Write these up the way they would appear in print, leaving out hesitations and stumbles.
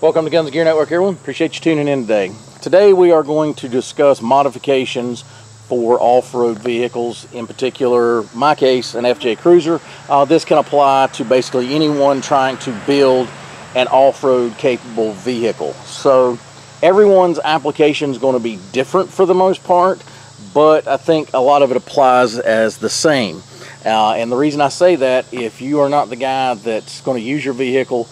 Welcome to Guns and Gear Network, everyone. Appreciate you tuning in today. Today we are going to discuss modifications for off-road vehicles, in particular, my case, an FJ Cruiser. This can apply to basically anyone trying to build an off-road capable vehicle. So everyone's application is going to be different for the most part, but I think a lot of it applies as the same. And the reason I say that, if you are not the guy that's going to use your vehicle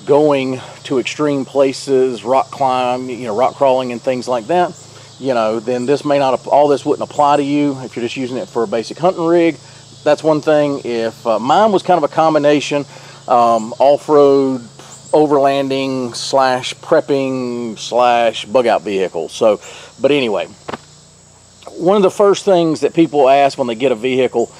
going to extreme places, rock crawling and things like that, then this may not, all this wouldn't apply to you. If you're just using it for a basic hunting rig, that's one thing. If mine was kind of a combination, off-road, overlanding slash prepping slash bug out vehicle. So, but anyway, one of the first things that people ask when they get a vehicle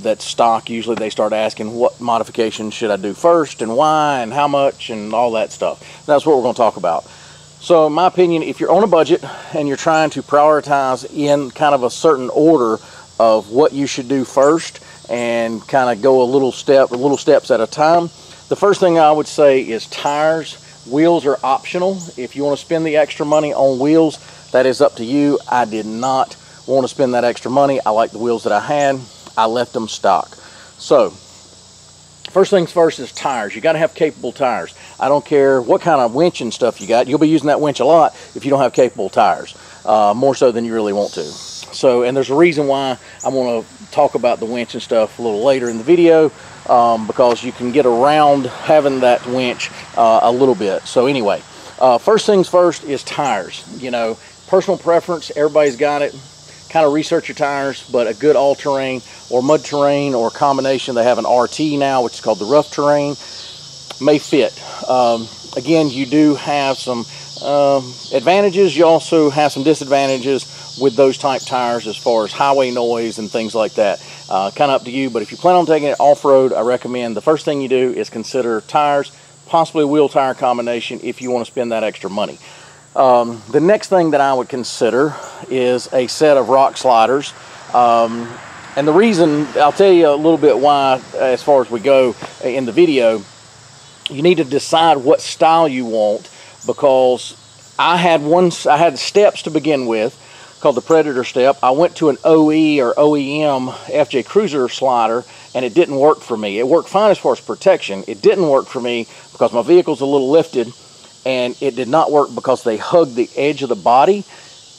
that's stock, usually they start asking, what modifications should I do first, and why, and how much, and all that stuff. That's what we're going to talk about. So in my opinion, if you're on a budget and you're trying to prioritize in kind of a certain order of what you should do first and kind of go little steps at a time, the first thing I would say is tires. Wheels are optional. If you want to spend the extra money on wheels, that is up to you. I did not want to spend that extra money. I like the wheels that I had. I left them stock. So first things first is tires. You got to have capable tires. I don't care what kind of winch and stuff you got. You'll be using that winch a lot if you don't have capable tires, more so than you really want to. So, and there's a reason why I want to talk about the winch and stuff a little later in the video, because you can get around having that winch a little bit. So anyway, first things first is tires. Personal preference, everybody's got it. Kind of research your tires, but a good all-terrain or mud terrain or combination, they have an RT now, which is called the rough terrain, may fit. Again, you do have some advantages. You also have some disadvantages with those type tires as far as highway noise and things like that. Kind of up to you, but if you plan on taking it off-road, I recommend the first thing you do is consider tires, possibly a wheel tire combination if you want to spend that extra money. The next thing that I would consider is a set of rock sliders. And the reason, I'll tell you a little bit why as far as we go in the video. You need to decide what style you want, because I had steps to begin with called the Predator step. I went to an OE or OEM FJ Cruiser slider and it didn't work for me. It worked fine as far as protection. It didn't work for me because my vehicle's a little lifted, and it did not work because they hugged the edge of the body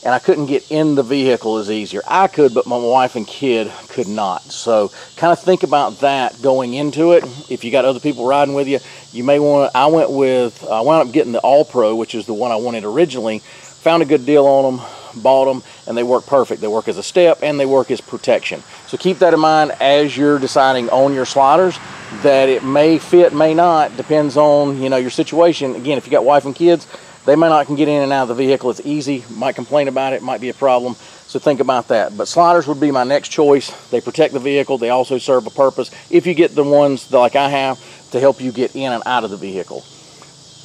and I couldn't get in the vehicle as easier. I could, but my wife and kid could not. So kind of think about that going into it. If you got other people riding with you, you may want to, I wound up getting the All Pro, which is the one I wanted originally. Found a good deal on them, bought them, and they work perfect. They work as a step and they work as protection. So keep that in mind as you're deciding on your sliders, that it may fit, may not, depends on your situation. Again, if you got wife and kids, they may not can get in and out of the vehicle as easy, might complain about it, might be a problem. So think about that. But sliders would be my next choice. They protect the vehicle. They also serve a purpose, if you get the ones like I have, to help you get in and out of the vehicle.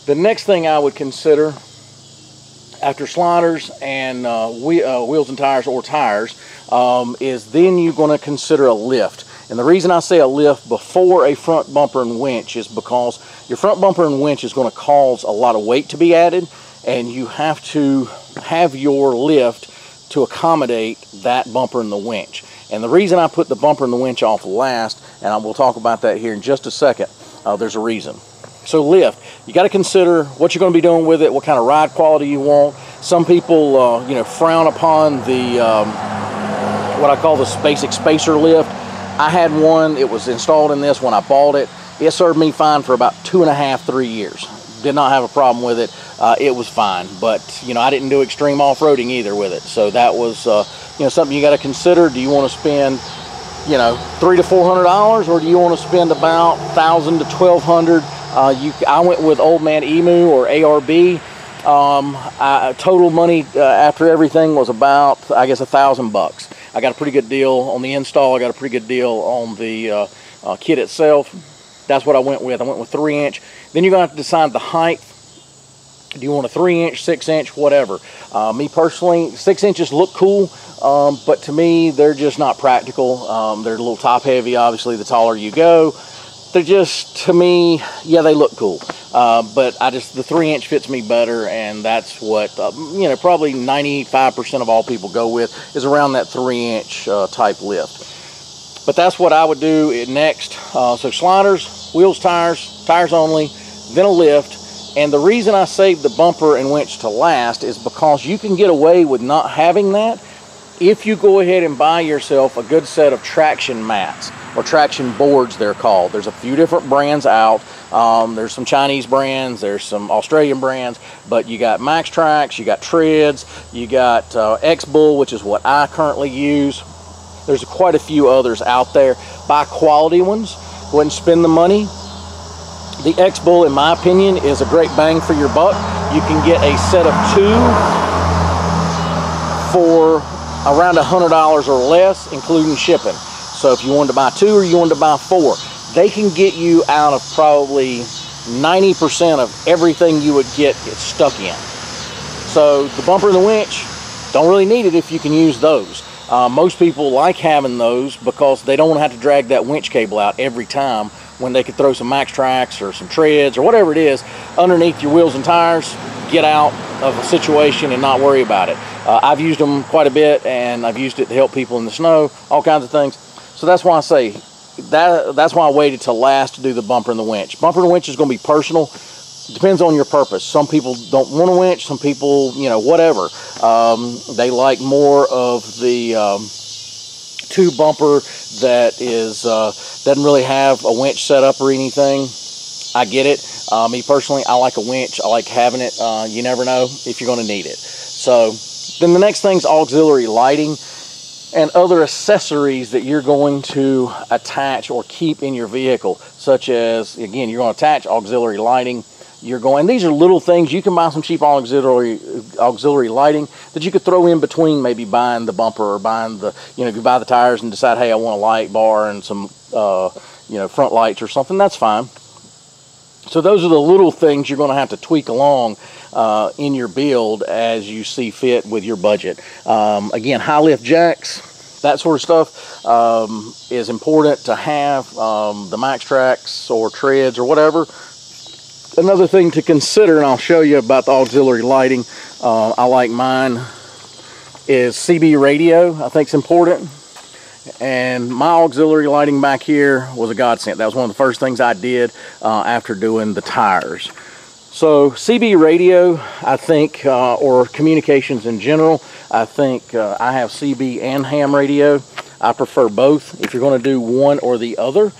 The next thing I would consider after sliders and wheels and tires, or tires, is then you're going to consider a lift. And the reason I say a lift before a front bumper and winch is because your front bumper and winch is going to cause a lot of weight to be added, and you have to have your lift to accommodate that bumper and the winch. And the reason I put the bumper and the winch off last, and I will talk about that here in just a second, there's a reason. So lift, you got to consider what you're going to be doing with it, what kind of ride quality you want. Some people frown upon the what I call the basic spacer lift. I had one, it was installed in this when I bought it. It served me fine for about 2.5, 3 years. Did not have a problem with it. It was fine, but I didn't do extreme off-roading either with it. So that was something you got to consider. Do you want to spend $300 to $400, or do you want to spend about $1,000 to $1,200? I went with Old Man Emu or ARB. Total money after everything was about, I guess, $1,000. I got a pretty good deal on the install. I got a pretty good deal on the kit itself. That's what I went with. I went with 3-inch. Then you're going to have to decide the height. Do you want a 3-inch, 6-inch, whatever? Me personally, 6 inches look cool, but to me, they're just not practical. They're a little top heavy, obviously, the taller you go. They're just, to me, yeah, they look cool. but the 3-inch fits me better, and that's what you know, probably 95% of all people go with, is around that 3-inch type lift. But that's what I would do next. So sliders, wheels, tires only, then a lift. And the reason I saved the bumper and winch to last is because you can get away with not having that if you go ahead and buy yourself a good set of traction mats, or traction boards they're called. There's a few different brands out. There's some Chinese brands, there's some Australian brands, but you got Max Trax, you got Treads, you got X-Bull, which is what I currently use. There's quite a few others out there. Buy quality ones, go ahead and spend the money. The X-Bull, in my opinion, is a great bang for your buck. You can get a set of 2 for around $100 or less, including shipping. So if you wanted to buy 2 or you wanted to buy 4, they can get you out of probably 90% of everything you would get stuck in. So the bumper and the winch, don't really need it if you can use those. Most people like having those because they don't want to have to drag that winch cable out every time, when they could throw some Max Trax or some Treads or whatever it is underneath your wheels and tires, get out of a situation and not worry about it. I've used them quite a bit, and I've used it to help people in the snow, all kinds of things. So that's why I say that's why I waited till last to do the bumper and the winch. Bumper and winch is going to be personal. Depends on your purpose. Some people don't want a winch. Some people, you know, whatever. They like more of the tube bumper that is doesn't really have a winch set up or anything. I get it. Me personally, I like a winch. I like having it. You never know if you're going to need it. So then the next thing's auxiliary lighting and other accessories that you're going to attach or keep in your vehicle, such as, again, you're going to attach auxiliary lighting. These are little things. You can buy some cheap auxiliary lighting that you could throw in between maybe buying the bumper or buying the, you know, if you buy the tires and decide, hey, I want a light bar and some, you know, front lights or something, that's fine. So those are the little things you're going to have to tweak along in your build as you see fit with your budget. Again, high lift jacks, that sort of stuff is important to have. The Max Trax or Treads or whatever. Another thing to consider, and I'll show you about the auxiliary lighting, I like mine, is CB radio. I think it's important. And my auxiliary lighting back here was a godsend. That was one of the first things I did after doing the tires. So CB radio, I think, or communications in general, I think I have CB and ham radio. I prefer both. If you're going to do one or the other,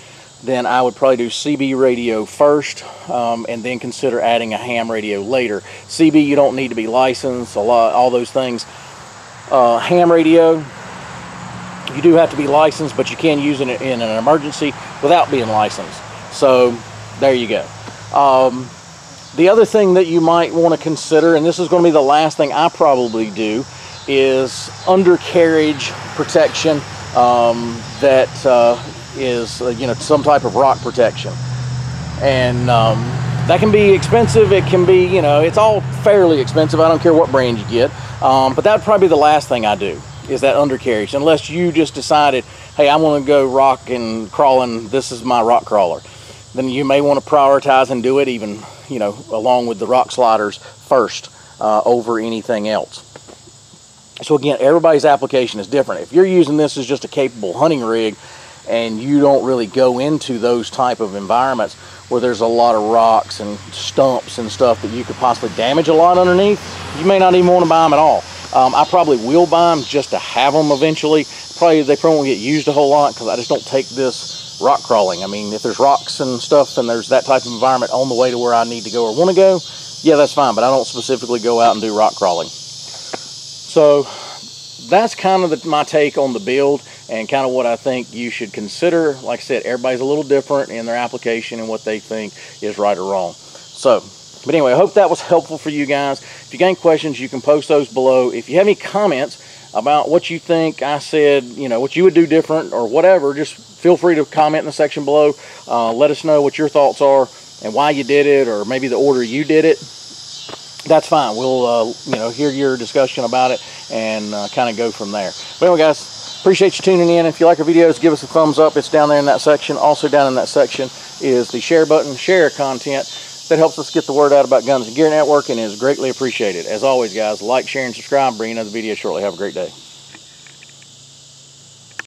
then I would probably do CB radio first, and then consider adding a ham radio later. CB, you don't need to be licensed, all those things. Ham radio, you do have to be licensed, but you can use it in an emergency without being licensed. So there you go. The other thing that you might want to consider, and this is going to be the last thing I probably do, is undercarriage protection that is you know, some type of rock protection. And that can be expensive. It can be, you know, it's all fairly expensive. I don't care what brand you get. But that would probably be the last thing I do, is that undercarriage, unless you just decided, hey, I want to go rock and crawling, this is my rock crawler. Then you may want to prioritize and do it even, you know, along with the rock sliders first over anything else. So again, everybody's application is different. If you're using this as just a capable hunting rig and you don't really go into those type of environments where there's a lot of rocks and stumps and stuff that you could possibly damage a lot underneath, you may not even want to buy them at all. I probably will buy them just to have them eventually. They probably won't get used a whole lot because I just don't take this rock crawling. I mean, if there's rocks and stuff and there's that type of environment on the way to where I need to go or want to go, yeah, that's fine, but I don't specifically go out and do rock crawling. So that's kind of my take on the build and kind of what I think you should consider. Like I said, everybody's a little different in their application and what they think is right or wrong. So, but anyway, I hope that was helpful for you guys. If you got any questions, you can post those below. If you have any comments about what you think I said, you know, what you would do different or whatever, just feel free to comment in the section below. Let us know what your thoughts are and why you did it, or maybe the order you did it. That's fine. We'll you know, hear your discussion about it and kind of go from there. But anyway, guys, appreciate you tuning in. If you like our videos, give us a thumbs up. It's down there in that section. Also down in that section is the share button. Share content. that helps us get the word out about Guns and Gear Network and is greatly appreciated. As always, guys, like, share, and subscribe. Bring another video shortly. Have a great day.